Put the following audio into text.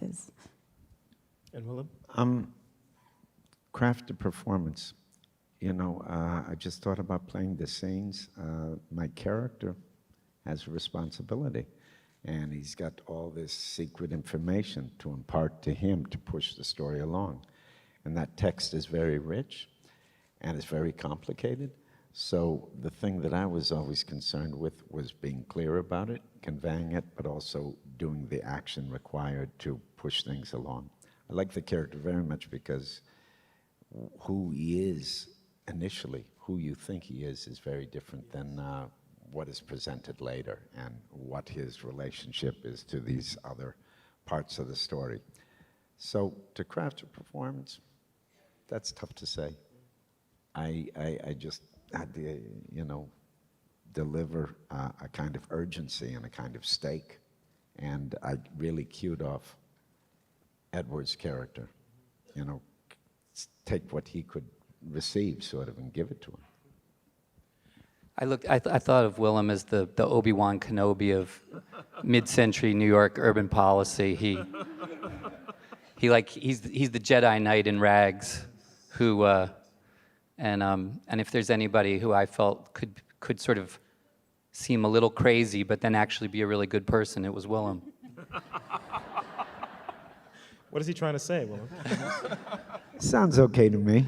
characters. And Willem? Craft the performance. You know, I just thought about playing the scenes. My character has a responsibility, and he's got all this secret information to impart to him to push the story along. And that text is very rich, and it's very complicated. So the thing that I was always concerned with was being clear about it, conveying it, but also doing the action required to push things along. I like the character very much because who he is initially, who you think he is very different than what is presented later and what his relationship is to these other parts of the story. So to craft a performance, that's tough to say. I just had to, you know, deliver a kind of urgency and a kind of stake, and I really cued off Edward's character, you know, take what he could receive, sort of, and give it to him. I thought of Willem as the Obi-Wan Kenobi of mid-century New York urban policy. He's the Jedi Knight in rags, who and if there's anybody who I felt could sort of seem a little crazy, but then actually be a really good person, it was Willem. What is he trying to say, Willem? Sounds okay to me.